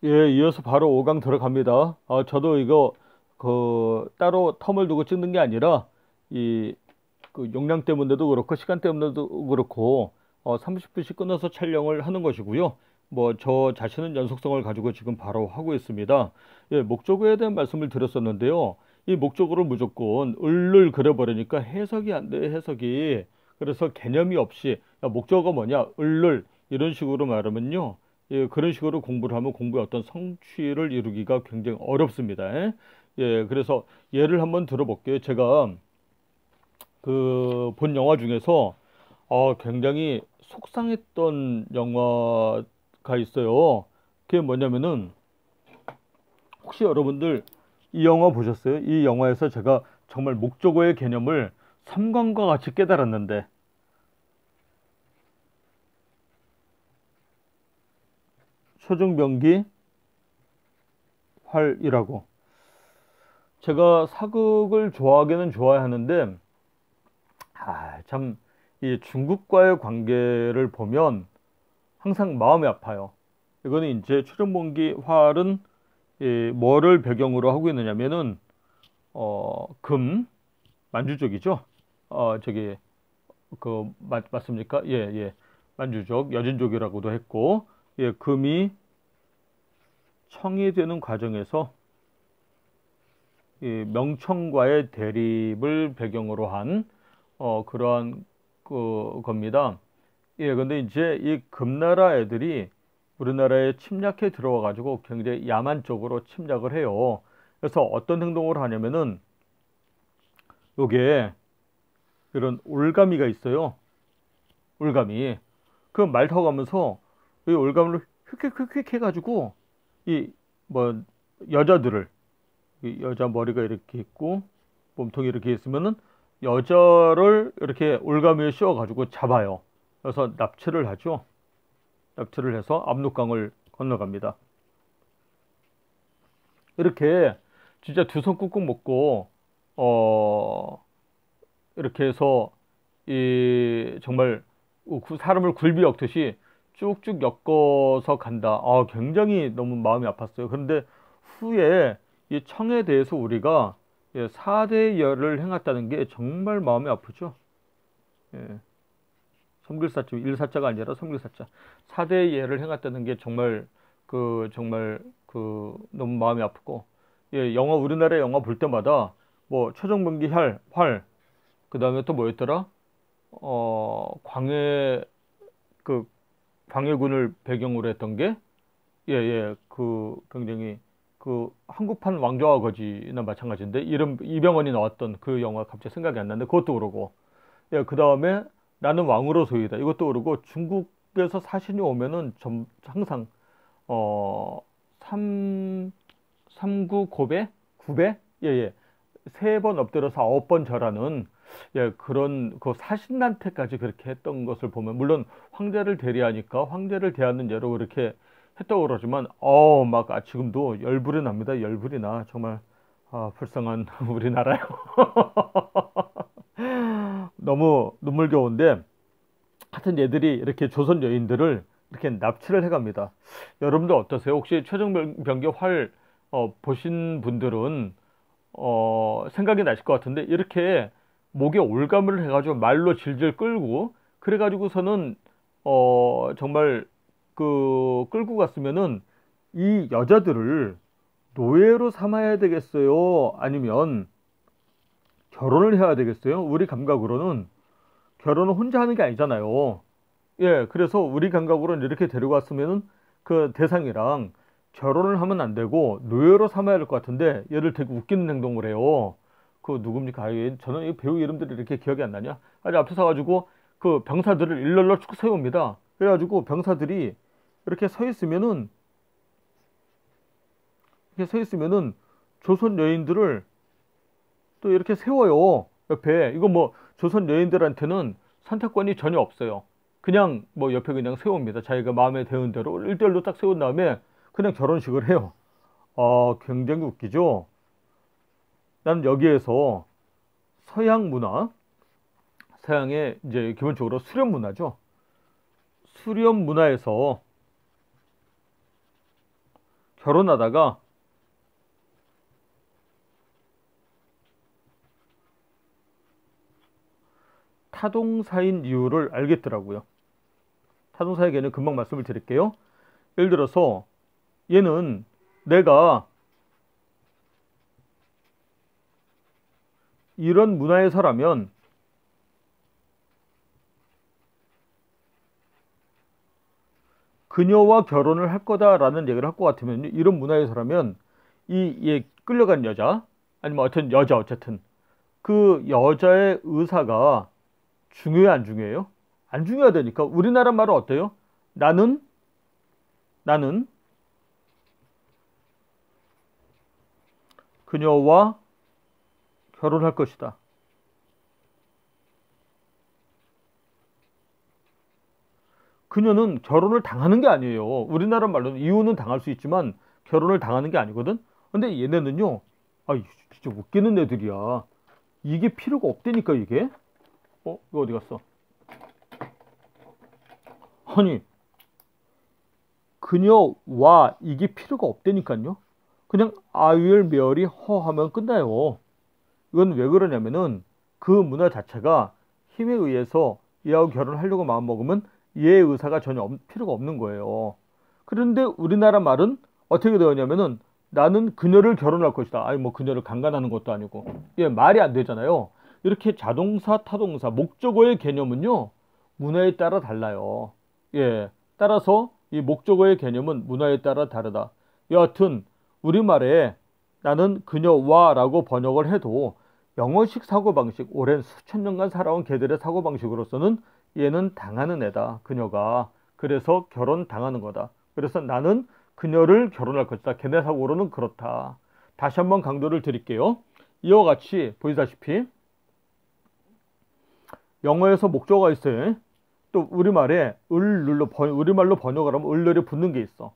예, 이어서 바로 5강 들어갑니다. 저도 이거 따로 텀을 두고 찍는 게 아니라 이 용량 때문에도 그렇고 시간 때문에도 그렇고 30분씩 끊어서 촬영을 하는 것이고요. 뭐 저 자신은 연속성을 가지고 지금 바로 하고 있습니다. 예, 목적어에 대한 말씀을 드렸었는데요. 이 목적어를 무조건 을을 그려버리니까 해석이 안 돼요, 해석이. 그래서 개념이 없이 야, 목적어가 뭐냐, 을을 이런 식으로 말하면요. 예, 그런 식으로 공부를 하면 공부의 어떤 성취를 이루기가 굉장히 어렵습니다. 예, 예, 그래서 예를 한번 들어볼게요. 제가 본 영화 중에서 굉장히 속상했던 영화가 있어요. 그게 뭐냐면은 혹시 여러분들 이 영화 보셨어요? 이 영화에서 제가 정말 목적어의 개념을 삼관과 같이 깨달았는데 초중병기 활이라고. 제가 사극을 좋아하기는 좋아하는데 참 이 중국과의 관계를 보면 항상 마음이 아파요. 이거는 이제 최종본기 활은 뭐를 배경으로 하고 있느냐면은 금 만주족이죠. 저기 맞습니까? 예, 예. 만주족, 여진족이라고도 했고, 예, 금이 청이 되는 과정에서 이 명청과의 대립을 배경으로 한 그러한 겁니다. 예, 근데 이제 이 금나라 애들이 우리나라에 침략해 들어와 가지고 굉장히 야만 쪽으로 침략을 해요. 그래서 어떤 행동을 하냐면은 요게 이런 올가미가 있어요. 올가미. 그 말 타고 가면서 이 올가미를 휙휙휙휙 해가지고 이 뭐 여자들을 이 여자 머리가 이렇게 있고 몸통이 이렇게 있으면은 여자를 이렇게 올가미에 씌워가지고 잡아요. 그래서 납치를 하죠. 납치를 해서 압록강을 건너갑니다. 이렇게 진짜 두 손 꾹꾹 먹고 어 이렇게 해서 이 정말 사람을 굴비 엮듯이 쭉쭉 엮어서 간다. 굉장히 너무 마음이 아팠어요. 그런데 후에 이 청에 대해서 우리가 4대 열을 행했다는 게 정말 마음이 아프죠. 예. 섬길사자, 일사자가 아니라 섬길사자. 4대 예를 행했다는 게 정말 너무 마음이 아프고, 예, 우리나라 영화 볼 때마다 뭐 최종병기 활, 그 다음에 또 뭐였더라? 광해, 그 광해군을 배경으로 했던 게, 예, 예, 굉장히 한국판 왕좌와 거지나 마찬가지인데, 이름, 이병헌이 나왔던 그 영화 갑자기 생각이 안 나는데, 그것도 그러고, 예, 그 다음에 나는 왕으로 소이다. 이것도 그러고 중국에서 사신이 오면은 항상 어, 3구 고배? 9배? 예, 예. 3번 엎드려서 9번 절하는 예, 그런 사신한테까지 그렇게 했던 것을 보면 물론 황제를 대리하니까 황제를 대하는 예로 그렇게 했다고 그러지만 막 지금도 열불이 납니다. 열불이 나. 정말 불쌍한 우리나라요. 너무 눈물겨운데 하여튼 얘들이 이렇게 조선 여인들을 이렇게 납치를 해갑니다. 여러분들 어떠세요? 혹시 최종병기 활 보신 분들은 생각이 나실 것 같은데 이렇게 목에 올가미를 해가지고 말로 질질 끌고 그래가지고서는 정말 끌고 갔으면은 이 여자들을 노예로 삼아야 되겠어요? 아니면 결혼을 해야 되겠어요? 우리 감각으로는 결혼을 혼자 하는 게 아니잖아요. 예, 그래서 우리 감각으로는 이렇게 데려갔으면은 그 대상이랑 결혼을 하면 안 되고 노예로 삼아야 될 것 같은데 얘를 되게 웃기는 행동을 해요. 누굽니까? 저는 이 배우 이름들이 이렇게 기억이 안 나냐? 아니 앞에 서가지고 그 병사들을 일렬로 쭉 세웁니다. 그래가지고 병사들이 이렇게 서 있으면은 조선 여인들을 또 이렇게 세워요. 옆에. 이거 뭐 조선 여인들한테는 선택권이 전혀 없어요. 그냥 뭐 옆에 그냥 세웁니다. 자기가 마음에 드는 대로 1대1로 딱 세운 다음에 그냥 결혼식을 해요. 굉장히 웃기죠? 나는 여기에서 서양 문화, 서양의 이제 기본적으로 수련 문화죠. 수련 문화에서 결혼하다가 타동사인 이유를 알겠더라고요. 타동사의 개는 금방 말씀을 드릴게요. 예를 들어서 얘는 내가 이런 문화에서라면 그녀와 결혼을 할 거다라는 얘기를 할 것 같으면, 이런 문화에서라면 얘 끌려간 여자, 아니면 어떤 여자, 어쨌든 그 여자의 의사가 중요해, 안 중요해요? 안 중요하다니까. 우리나라 말은 어때요? 나는 그녀와 결혼할 것이다. 그녀는 결혼을 당하는 게 아니에요. 우리나라 말로는 이혼은 당할 수 있지만 결혼을 당하는 게 아니거든. 근데 얘네는요, 아, 진짜 웃기는 애들이야. 이게 필요가 없다니까, 이게. 이거 어디 갔어? 아니, 그녀와 이게 필요가 없다니까요. 그냥 I will marry her 하면 끝나요. 이건 왜 그러냐면은 그 문화 자체가 힘에 의해서 얘하고 결혼하려고 마음먹으면 얘의 의사가 전혀 필요가 없는 거예요. 그런데 우리나라 말은 어떻게 되었냐면은 나는 그녀를 결혼할 것이다. 아니 뭐 그녀를 강간하는 것도 아니고. 예, 말이 안 되잖아요. 이렇게 자동사, 타동사, 목적어의 개념은요, 문화에 따라 달라요. 예, 따라서 이 목적어의 개념은 문화에 따라 다르다. 여하튼 우리말에 나는 그녀와 라고 번역을 해도 영어식 사고방식, 오랜 수천 년간 살아온 개들의 사고방식으로서는 얘는 당하는 애다, 그녀가. 그래서 결혼 당하는 거다. 그래서 나는 그녀를 결혼할 것이다. 걔네 사고로는 그렇다. 다시 한번 강조를 드릴게요. 이와 같이 보이다시피 영어에서 목적어가 있어요. 또 우리말에 우리말로 번역을 하면 을늘이 붙는 게 있어.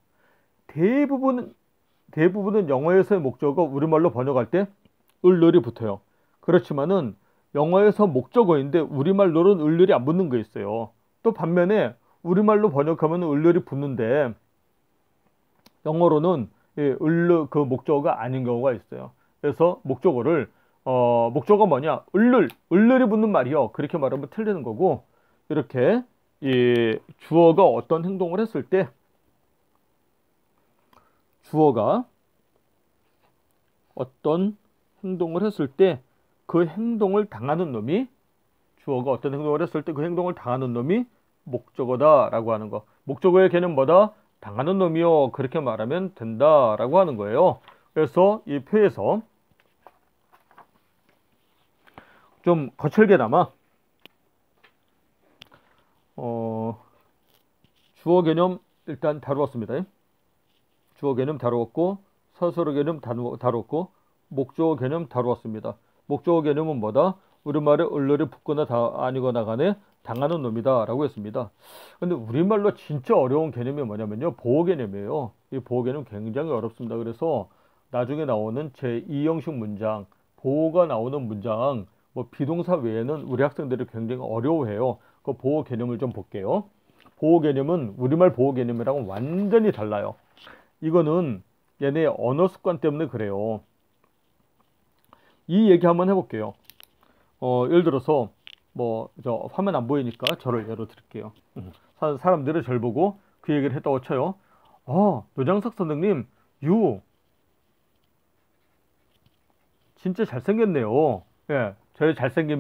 대부분은 영어에서의 목적어 우리말로 번역할 때 을늘이 붙어요. 그렇지만은 영어에서 목적어인데 우리말로는 을늘이 안 붙는 게 있어요. 또 반면에 우리말로 번역하면 을늘이 붙는데 영어로는 그 목적어가 아닌 경우가 있어요. 그래서 목적어가 뭐냐? 을늘이 붙는 말이요. 그렇게 말하면 틀리는 거고, 이렇게 이 주어가 어떤 행동을 했을 때 그 행동을 당하는 놈이 목적어다라고 하는 거. 목적어의 개념 뭐다? 당하는 놈이요. 그렇게 말하면 된다라고 하는 거예요. 그래서 이 표에서 좀 거칠게나마 주어 개념 일단 다루었습니다. 주어 개념 다루었고, 서술어 개념 다루었고, 목적어 개념 다루었습니다. 목적어 개념은 뭐다? 우리말에 을늘이 붙거나 아니거나 간에 당하는 놈이다 라고 했습니다. 근데 우리말로 진짜 어려운 개념이 뭐냐면요, 보호 개념이에요. 이 보호 개념 굉장히 어렵습니다. 그래서 나중에 나오는 제2형식 문장, 보호가 나오는 문장, 뭐 비동사 외에는 우리 학생들이 굉장히 어려워해요. 그 보호 개념을 좀 볼게요. 보호 개념은 우리말 보호 개념이랑은 완전히 달라요. 이거는 얘네 언어 습관 때문에 그래요. 이 얘기 한번 해볼게요. 예를 들어서 저 화면 안 보이니까 저를 예로 들을게요. 사람들이 저를 보고 그 얘기를 했다고 쳐요. 노장석 선생님, 진짜 잘생겼네요. 예, 저의 잘생김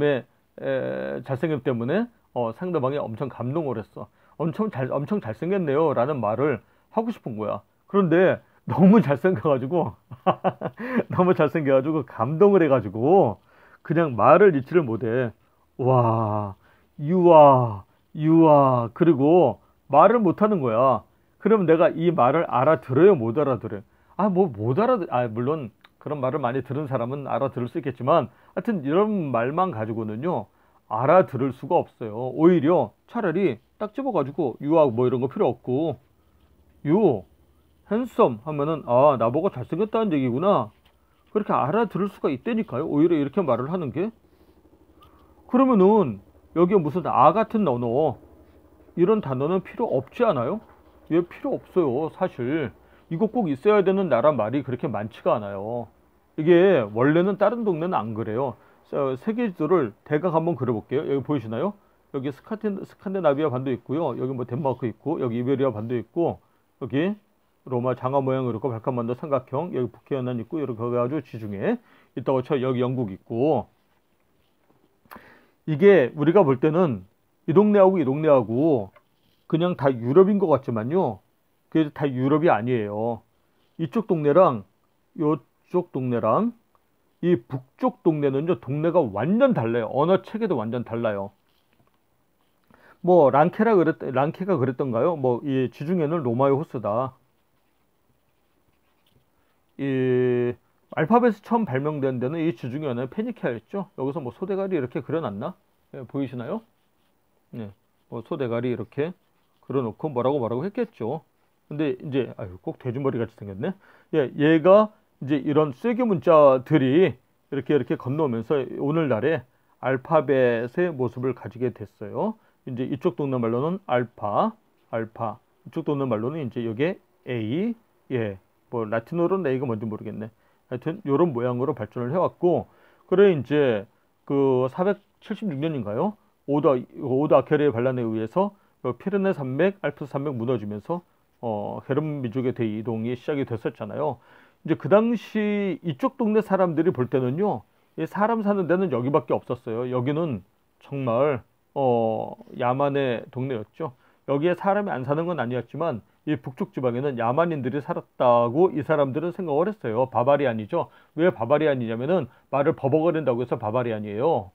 때문에 상대방이 엄청 감동을 했어. 엄청 잘생겼네요 라는 말을 하고 싶은 거야. 그런데 너무 잘생겨가지고 감동을 해가지고 그냥 말을 잊지를 못해. 와, 유아 그리고 말을 못하는 거야. 그러면 내가 이 말을 알아들어요, 못 알아들어요? 물론 그런 말을 많이 들은 사람은 알아들을 수 있겠지만, 하여튼 이런 말만 가지고는요 알아들을 수가 없어요. 오히려 차라리 딱 집어가지고 유아 뭐 이런 거 필요 없고, 핸섬 하면은 나보고 잘생겼다는 얘기구나, 그렇게 알아들을 수가 있다니까요. 오히려 이렇게 말을 하는 게. 그러면은 여기에 무슨 같은 언어 이런 단어는 필요 없지 않아요? 왜 필요 없어요, 사실. 이거 꼭 있어야 되는 나라 말이 그렇게 많지가 않아요. 이게 원래는 다른 동네는 안 그래요. 세계 지도를 대강 한번 그려볼게요. 여기 보이시나요? 여기 스칸디나비아 반도 있고요. 여기 뭐 덴마크 있고, 여기 이베리아 반도 있고, 여기 로마 장화 모양으로 있고, 발칸반도 삼각형, 여기 북해연안 있고, 이렇게 해가지고 지중해 있다고 쳐. 여기 영국 있고. 이게 우리가 볼 때는 이 동네하고 이 동네하고 그냥 다 유럽인 것 같지만요. 그게 다 유럽이 아니에요. 이쪽 동네랑 이쪽 동네랑 이 북쪽 동네는요, 동네가 완전 달라요. 언어 체계도 완전 달라요. 뭐 랑케가 그랬던가요? 뭐 이 지중해는 로마의 호수다. 이 알파벳이 처음 발명된 데는 이 지중해는 페니키아였죠. 여기서 뭐 소대가리 이렇게 그려놨나? 예, 보이시나요? 네, 뭐 소대가리 이렇게 그려놓고 뭐라고 했겠죠. 근데 이제 아유, 꼭 돼지머리 같이 생겼네. 예, 얘가 이제 이런 쐐기 문자들이 이렇게 건너오면서 오늘날의 알파벳의 모습을 가지게 됐어요. 이제 이쪽 동네 말로는 알파. 이쪽 동네 말로는 이제 이게 A. 예, 뭐 라틴어로는 A가 뭔지 모르겠네. 하여튼 이런 모양으로 발전을 해왔고, 그래 이제 그 476년인가요? 오도 아케르의 반란에 의해서 피레네 산맥, 알프스 산맥 무너지면서 게르만 민족의 대이동이 시작이 됐었잖아요. 이제 그 당시 이쪽 동네 사람들이 볼 때는요, 이 사람 사는 데는 여기밖에 없었어요. 여기는 정말 야만의 동네였죠. 여기에 사람이 안 사는 건 아니었지만 이 북쪽 지방에는 야만인들이 살았다고 이 사람들은 생각을 했어요. 바바리안이죠. 왜 바바리안이냐면은 말을 버벅거린다고 해서 바바리안이에요.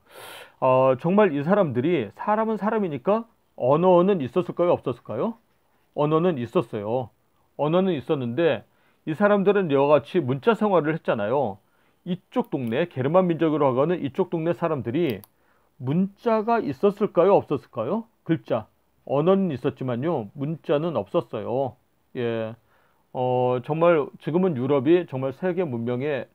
정말 이 사람들이 사람은 사람이니까 언어는 있었을까요? 없었을까요? 언어는 있었어요. 언어는 있었는데 이 사람들은 이와 같이 문자 생활을 했잖아요. 이쪽 동네, 게르만 민족으로 하고는 이쪽 동네 사람들이 문자가 있었을까요? 없었을까요? 글자. 언어는 있었지만요, 문자는 없었어요. 예. 정말 지금은 유럽이 정말 세계 문명의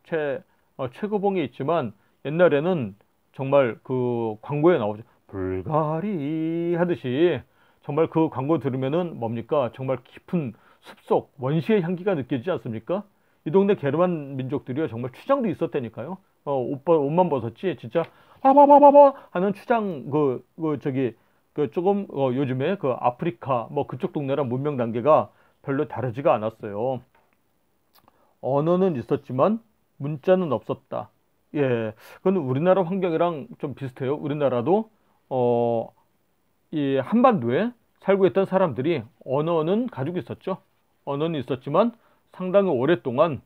최고봉에 있지만 옛날에는 정말 그 광고에 나오죠. 불가리 하듯이 정말 그 광고 들으면은 뭡니까? 정말 깊은 숲속 원시의 향기가 느껴지지 않습니까? 이 동네 게르만 민족들이요, 정말 추장도 있었다니까요. 옷만 벗었지 진짜 와와와와와 하는 추장 조금 요즘에 그 아프리카 뭐 그쪽 동네랑 문명 단계가 별로 다르지가 않았어요. 언어는 있었지만 문자는 없었다. 예, 그건 우리나라 환경이랑 좀 비슷해요. 우리나라도 이 한반도에 살고 있던 사람들이 언어는 가지고 있었죠. 언어는 있었지만 상당히 오랫동안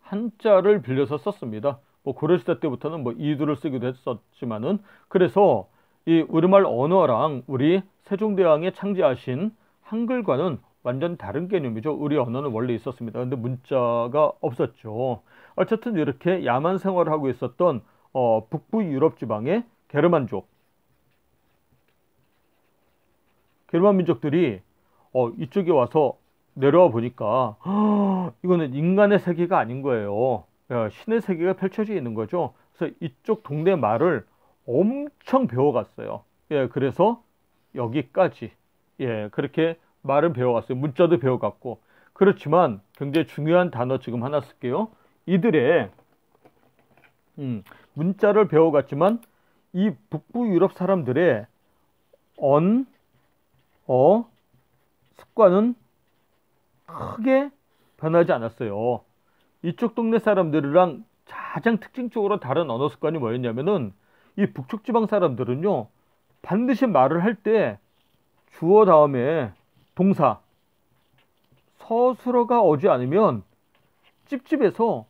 한자를 빌려서 썼습니다. 뭐 고려시대 때부터는 뭐 이두를 쓰기도 했었지만은, 그래서 이 우리말 언어랑 우리 세종대왕이 창제하신 한글과는 완전 다른 개념이죠. 우리 언어는 원래 있었습니다. 근데 문자가 없었죠. 어쨌든 이렇게 야만 생활을 하고 있었던 북부 유럽 지방의 게르만족, 게르만 민족들이 이쪽에 와서 내려와 보니까 이거는 인간의 세계가 아닌 거예요. 신의 세계가 펼쳐져 있는 거죠. 그래서 이쪽 동네 말을 엄청 배워갔어요. 예, 그래서 여기까지 그렇게 말을 배워갔어요. 문자도 배워갔고. 그렇지만 굉장히 중요한 단어 지금 하나 쓸게요. 이들의 문자를 배워갔지만 이 북부 유럽 사람들의 습관은 크게 변하지 않았어요. 이쪽 동네 사람들이랑 가장 특징적으로 다른 언어 습관이 뭐였냐면은, 이 북쪽 지방 사람들은요, 반드시 말을 할 때 주어 다음에 동사 서술어가 오지 않으면 찝찝해서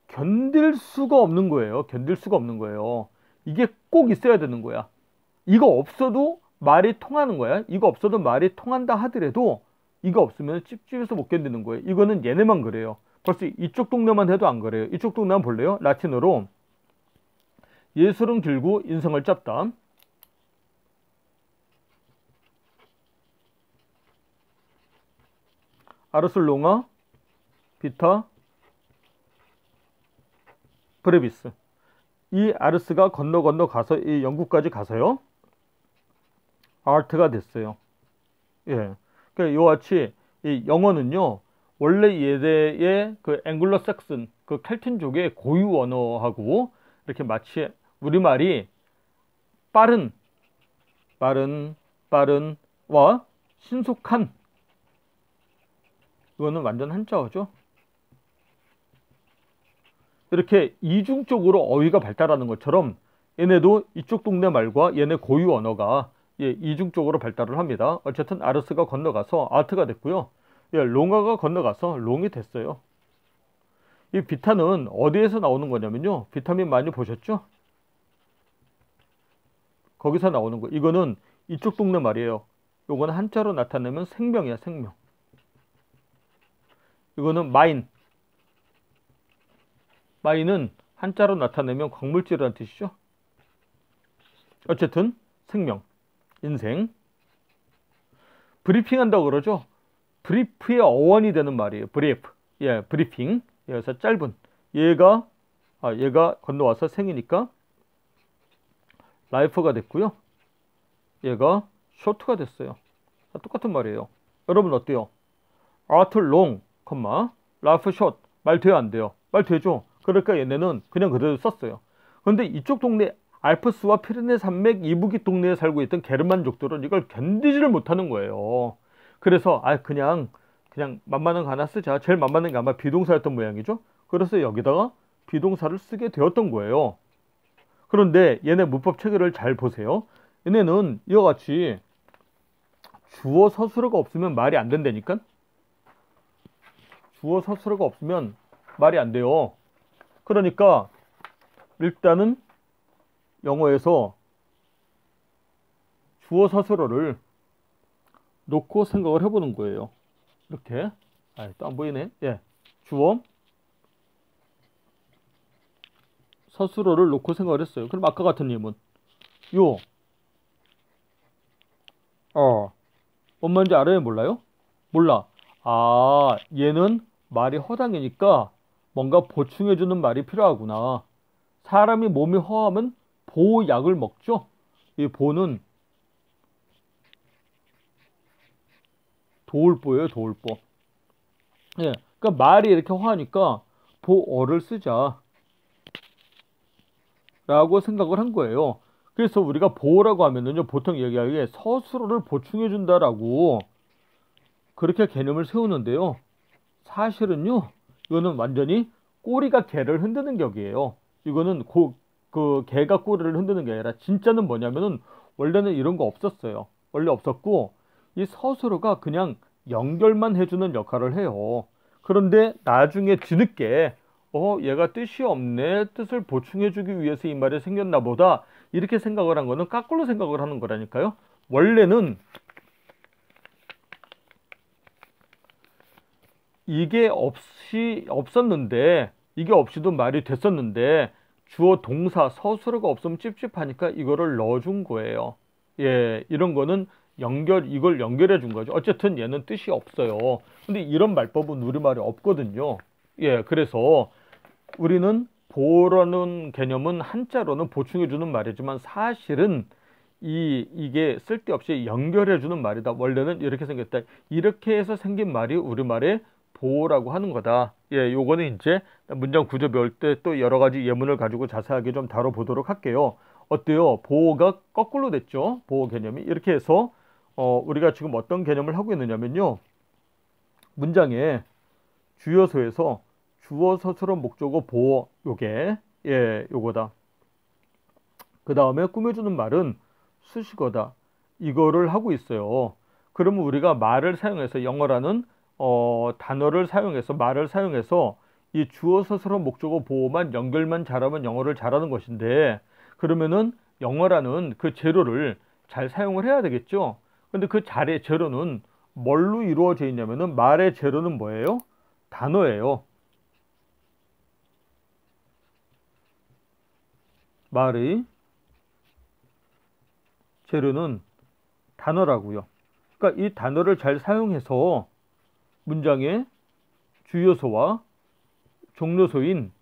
견딜 수가 없는 거예요. 견딜 수가 없는 거예요. 이게 꼭 있어야 되는 거야. 이거 없어도 말이 통하는 거야. 이거 없어도 말이 통한다 하더라도 이거 없으면 찝찝해서 못 견디는 거예요. 이거는 얘네만 그래요. 벌써 이쪽 동네만 해도 안 그래요. 이쪽 동네만 볼래요? 라틴어로 예술은 길고 인성을 짧다. 아르슬롱아 비타 브레비스. 이 아르스가 건너 가서 이 영국까지 가서요, 아트가 됐어요. 예. 그러니까 이와 같이 이 영어는요, 원래 예대의 그 앵글로 삭슨, 그 켈틴족의 고유 언어하고 이렇게 마치 우리말이 빠른, 빠른, 빠른와 신속한, 이거는 완전 한자어죠. 이렇게 이중적으로 어휘가 발달하는 것처럼 얘네도 이쪽 동네 말과 얘네 고유 언어가 이중적으로 발달을 합니다. 어쨌든 아르스가 건너가서 아트가 됐고요. 롱아가 건너가서 롱이 됐어요. 이 비타는 어디에서 나오는 거냐면요. 비타민 많이 보셨죠? 거기서 나오는 거. 이거는 이쪽 동네 말이에요. 요거는 한자로 나타내면 생명이야, 생명. 이거는 마인. 마인은 한자로 나타내면 광물질이라는 뜻이죠. 어쨌든 생명, 인생. 브리핑 한다고 그러죠. 브리프의 어원이 되는 말이에요. 브리프. 브리핑. 그래서 짧은. 얘가 건너와서 생이니까 라이프가 됐고요. 얘가 쇼트가 됐어요. 똑같은 말이에요. 여러분 어때요? 아트 롱, 라이프 숏. 말 돼요, 안 돼요? 말 되죠? 그러니까 얘네는 그냥 그대로 썼어요. 그런데 이쪽 동네 알프스와 피레네 산맥 이북이 동네에 살고 있던 게르만족들은 이걸 견디지를 못하는 거예요. 그래서 그냥 만만한 거 하나 쓰자. 제일 만만한 게 아마 비동사였던 모양이죠. 그래서 여기다가 비동사를 쓰게 되었던 거예요. 그런데 얘네 문법 체계를 잘 보세요. 얘네는 이와 같이 주어 서술어가 없으면 말이 안 된다니까. 주어 서술어가 없으면 말이 안 돼요. 그러니까 일단은 영어에서 주어 서술어를 놓고 생각을 해보는 거예요. 이렇게. 또 안 보이네. 주어 서술어를 놓고 생각을 했어요. 그럼 아까 같은 예문 뭔 말인지 알아요? 몰라요? 몰라. 얘는 말이 허당이니까 뭔가 보충해주는 말이 필요하구나. 사람이 몸이 허하면 보약을 먹죠. 이 보는 도울보예요, 도울보. 그러니까 말이 이렇게 허하니까 보어를 쓰자 라고 생각을 한 거예요. 그래서 우리가 보라고 하면은요, 보통 얘기하기에 서술어를 보충해 준다라고 그렇게 개념을 세우는데요. 사실은요, 이거는 완전히 꼬리가 개를 흔드는 격이에요. 이거는 그 개가 꼬리를 흔드는 게 아니라 진짜는 뭐냐면은 원래는 이런 거 없었어요. 원래 없었고 이 서술어가 그냥 연결만 해주는 역할을 해요. 그런데 나중에 뒤늦게 얘가 뜻이 없네. 뜻을 보충해주기 위해서 이 말이 생겼나 보다. 이렇게 생각을 한 거는 거꾸로 생각을 하는 거라니까요. 원래는 이게 없었는데, 이게 없이도 말이 됐었는데, 주어 동사 서술어가 없으면 찝찝하니까 이거를 넣어준 거예요. 이런 거는 이걸 연결해 준 거죠. 어쨌든 얘는 뜻이 없어요. 근데 이런 말법은 우리말에 없거든요. 그래서 우리는 보라는 개념은 한자로는 보충해주는 말이지만 사실은 이게 쓸데없이 연결해주는 말이다. 원래는 이렇게 생겼다. 이렇게 해서 생긴 말이 우리말의 보라고 하는 거다. 요거는 이제 문장 구조 배울 때 또 여러 가지 예문을 가지고 자세하게 좀 다뤄보도록 할게요. 어때요? 보호가 거꾸로 됐죠? 보호 개념이. 이렇게 해서 우리가 지금 어떤 개념을 하고 있느냐면요. 문장에 주요소에서 주어 서술어 목적어 보호 요거다. 그 다음에 꾸며주는 말은 수식어다. 이거를 하고 있어요. 그러면 우리가 말을 사용해서 영어라는 단어를 사용해서 말을 사용해서 이 주어 서술어 목적어 보호만 연결만 잘하면 영어를 잘하는 것인데 그러면은 영어라는 그 재료를 잘 사용을 해야 되겠죠. 근데 그 재료는 뭘로 이루어져 있냐면은 말의 재료는 뭐예요? 단어예요. 말의 재료는 단어라고요. 그러니까 이 단어를 잘 사용해서 문장의 주요소와 종료소인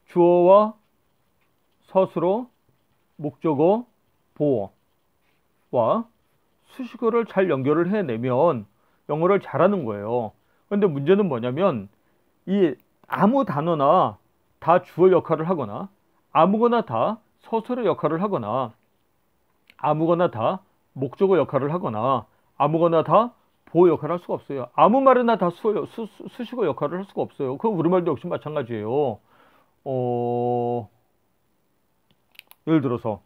주어와 서술어, 목적어, 보어와 수식어를 잘 연결을 해내면 영어를 잘하는 거예요. 그런데 문제는 뭐냐면 이 아무 단어나 다 주어 역할을 하거나 아무거나 다 서술의 역할을 하거나 아무거나 다 목적어 역할을 하거나 아무거나 다 보호 역할을 할 수가 없어요. 아무 말이나 다 수식어 역할을 할 수가 없어요. 그 우리말도 역시 마찬가지예요. 어, 예를 들어서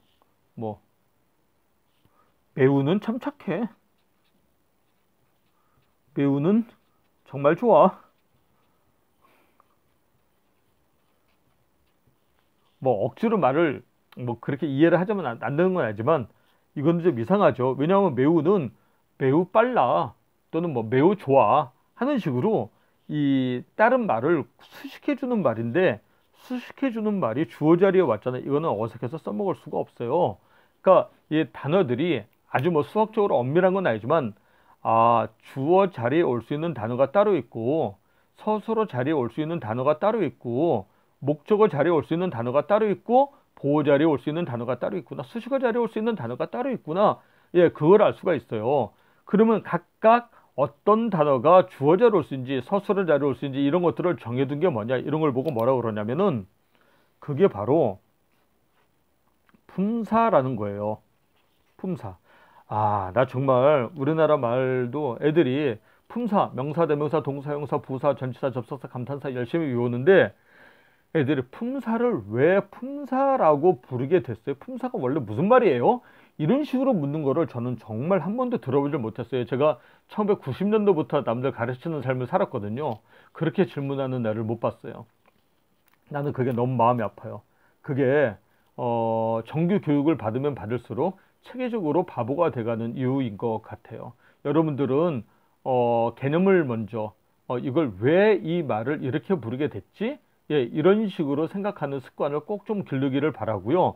뭐 매우는 참 착해. 매우는 정말 좋아. 뭐 억지로 말을 뭐 그렇게 이해를 하자면 안 되는 건 알지만 이건 좀 이상하죠. 왜냐하면 매우는 매우 빨라 또는 뭐 매우 좋아 하는 식으로 이 다른 말을 수식해 주는 말인데 수식해 주는 말이 주어 자리에 왔잖아요. 이거는 어색해서 써먹을 수가 없어요. 그러니까 이 단어들이 아주 뭐 수학적으로 엄밀한 건 아니지만 주어 자리에 올 수 있는 단어가 따로 있고 서술어 자리에 올 수 있는 단어가 따로 있고 목적어 자리에 올 수 있는 단어가 따로 있고 보호 자리에 올 수 있는 단어가 따로 있구나. 수식어 자리에 올 수 있는 단어가 따로 있구나. 예, 그걸 알 수가 있어요. 그러면 각각 어떤 단어가 주어 자리에 올 수 있는지 서술어 자리에 올 수 있는지 이런 것들을 정해둔 게 뭐냐. 이런 걸 보고 뭐라고 그러냐면은 그게 바로 품사라는 거예요. 품사. 나 정말 우리나라 말도 애들이 품사, 명사, 대명사, 동사, 형사, 부사, 전치사, 접속사, 감탄사 열심히 외우는데 애들이 품사를 왜 품사라고 부르게 됐어요? 품사가 원래 무슨 말이에요? 이런 식으로 묻는 거를 저는 정말 한 번도 들어보질 못했어요. 제가 1990년도부터 남들 가르치는 삶을 살았거든요. 그렇게 질문하는 애를 못 봤어요. 나는 그게 너무 마음이 아파요. 그게 정규 교육을 받으면 받을수록 체계적으로 바보가 돼가는 이유인 것 같아요. 여러분들은 개념을 먼저 이걸 왜 이 말을 이렇게 부르게 됐지? 예, 이런 식으로 생각하는 습관을 꼭 좀 기르기를 바라고요.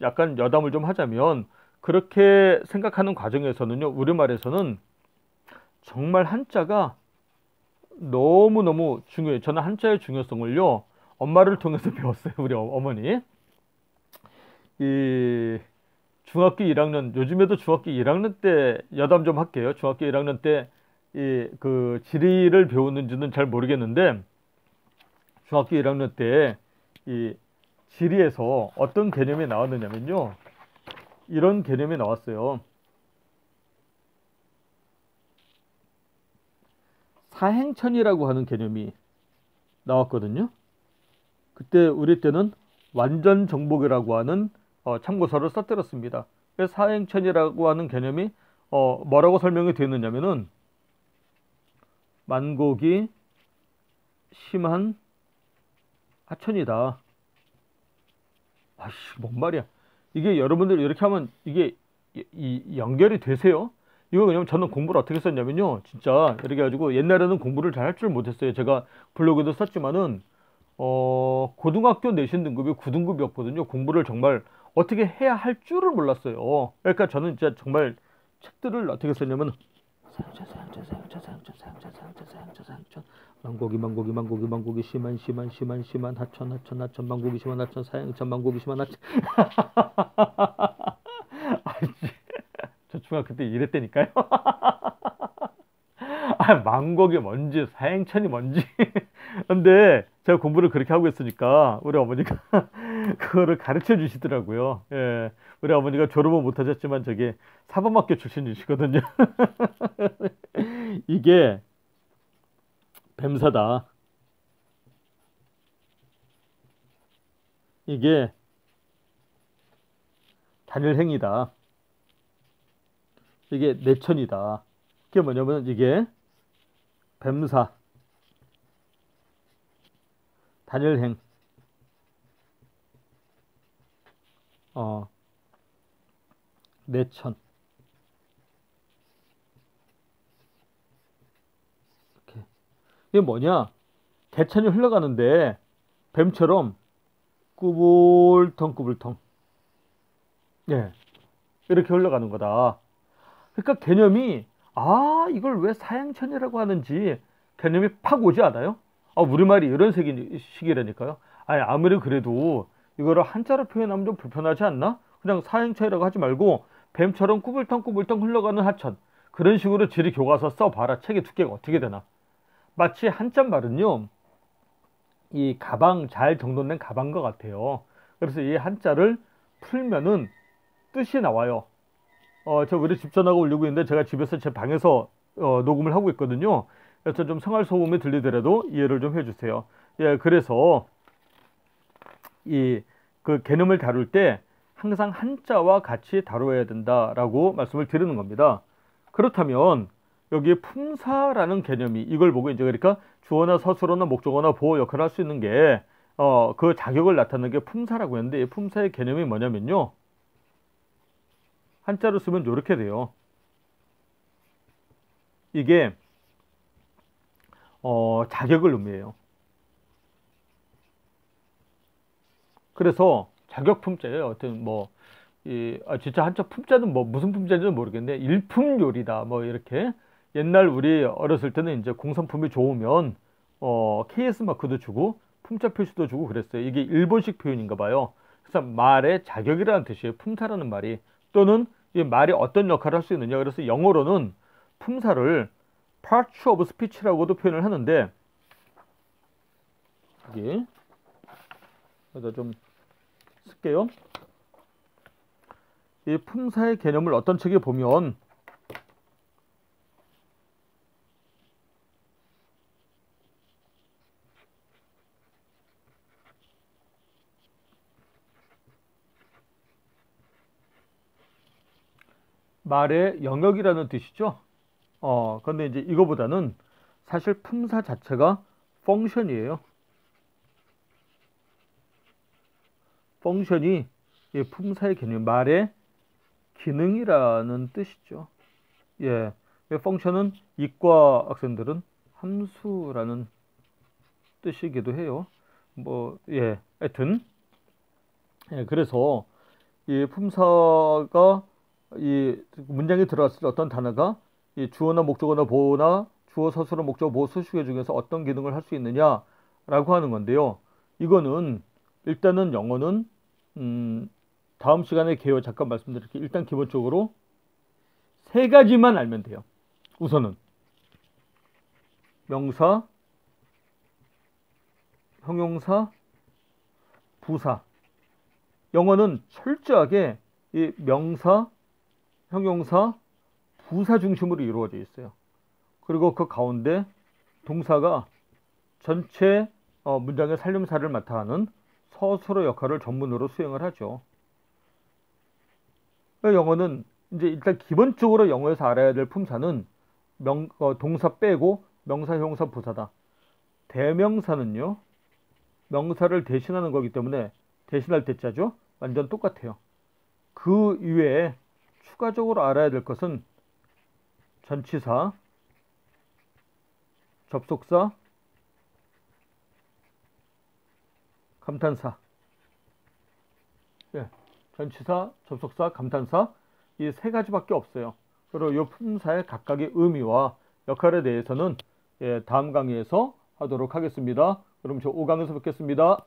약간 여담을 좀 하자면 그렇게 생각하는 과정에서는요, 우리말에서는 정말 한자가 너무너무 중요해요. 저는 한자의 중요성을요, 엄마를 통해서 배웠어요. 우리 어머니. 이 중학교 1학년, 요즘에도 중학교 1학년 때 여담 좀 할게요. 중학교 1학년 때 이 그 지리를 배웠는지는 잘 모르겠는데 중학교 1학년 때 이 지리에서 어떤 개념이 나왔느냐면요. 이런 개념이 나왔어요. 사행천이라고 하는 개념이 나왔거든요. 그때 우리 때는 완전 정복이라고 하는 참고서를 써뜨렸습니다. 사행천이라고 하는 개념이 뭐라고 설명이 되어 있느냐면은 만곡이 심한 하천이다. 뭔 말이야. 이게 여러분들 이렇게 하면 이게 연결이 되세요? 이거 왜냐면 저는 공부를 어떻게 썼냐면요. 진짜 이렇게 해가지고 옛날에는 공부를 잘 할 줄 못했어요. 제가 블로그도 썼지만은 고등학교 내신 등급이 9등급이었거든요. 공부를 정말 어떻게 해야 할 줄을 몰랐어요. 그러니까 저는 진짜 정말 책들을 어떻게 썼냐면 사양천 만고기 심한 하천 만고기 심한 하천 사양천 만고기 심한 하천 저 중학교 때 이랬다니까요. 만곡이 뭔지 사행천이 뭔지 근데 제가 공부를 그렇게 하고 있으니까 우리 어머니가 그거를 가르쳐 주시더라고요. 예, 우리 어머니가 졸업은 못 하셨지만 저게 사범학교 출신이시거든요. 이게 뱀사다. 이게 단일행이다. 이게 내천이다. 그게 뭐냐면 이게 뱀사, 단일행, 내천. 이렇게. 이게 뭐냐? 개천이 흘러가는데 뱀처럼 꾸불텅. 예, 이렇게 흘러가는 거다. 그러니까 개념이 이걸 왜 사양천이라고 하는지 개념이 팍 오지 않아요? 우리말이 이런 식이라니까요. 아무리 그래도 이거를 한자로 표현하면 좀 불편하지 않나? 그냥 사양천이라고 하지 말고 뱀처럼 꾸불텅 흘러가는 하천. 그런 식으로 지리 교과서 써봐라. 책의 두께가 어떻게 되나. 마치 한자 말은요, 이 가방, 잘 정돈된 가방과 같아요. 그래서 이 한자를 풀면은 뜻이 나와요. 저 우리 집 전화가 울리고 있는데 제가 집에서 제 방에서 녹음을 하고 있거든요. 그래서 좀 생활 소음이 들리더라도 이해를 좀 해주세요. 예, 그래서 이 그 개념을 다룰 때 항상 한자와 같이 다뤄야 된다라고 말씀을 드리는 겁니다. 그렇다면 여기 품사라는 개념이 이걸 보고 이제 그러니까 주어나 서술어나 목적어나 보어 역할을 할 수 있는 게 그 자격을 나타내는 게 품사라고 했는데 이 품사의 개념이 뭐냐면요. 한자로 쓰면 이렇게 돼요. 이게 자격을 의미해요. 그래서 자격품자예요. 어떤 뭐 진짜 한자 품자는 뭐 무슨 품자인지는 모르겠는데 일품요리다 뭐 이렇게 옛날 우리 어렸을 때는 이제 공산품이 좋으면 KS 마크도 주고 품자 표시도 주고 그랬어요. 이게 일본식 표현인가 봐요. 그래서 말의 자격이라는 뜻이에요. 품사라는 말이. 또는 이 말이 어떤 역할을 할 수 있느냐. 그래서 영어로는 품사를 part of speech라고도 표현을 하는데 여기 여기다 좀 쓸게요. 이 품사의 개념을 어떤 책에 보면 말의 영역이라는 뜻이죠. 근데 이제 이거보다는 사실 품사 자체가 펑션이에요. 펑션이 이 품사의 개념, 말의 기능이라는 뜻이죠. 예, 펑션은 이과 학생들은 함수라는 뜻이기도 해요. 하여튼, 예, 그래서 이 품사가 이 문장에 들어갔을 때 어떤 단어가 이 주어나 목적어나 보어나 주어, 서술어, 목적어, 보어, 수식어 중에서 어떤 기능을 할 수 있느냐라고 하는 건데요. 이거는 일단은 영어는 다음 시간에 개요 잠깐 말씀드릴게요. 일단 기본적으로 세 가지만 알면 돼요. 우선은 명사, 형용사, 부사. 영어는 철저하게 이 명사, 형용사, 부사 중심으로 이루어져 있어요. 그리고 그 가운데 동사가 전체 문장의 살림살이를 맡아 하는 서술어 역할을 전문으로 수행을 하죠. 영어는 이제 일단 기본적으로 영어에서 알아야 될 품사는 동사 빼고 명사, 형용사, 부사다. 대명사는요, 명사를 대신하는 거기 때문에 대신할 대자죠. 완전 똑같아요. 그 이외에 추가적으로 알아야 될 것은 전치사, 접속사, 감탄사. 예, 전치사, 접속사, 감탄사 이 세 가지밖에 없어요. 그리고 이 품사의 각각의 의미와 역할에 대해서는 다음 강의에서 하도록 하겠습니다. 그럼 저 5강에서 뵙겠습니다.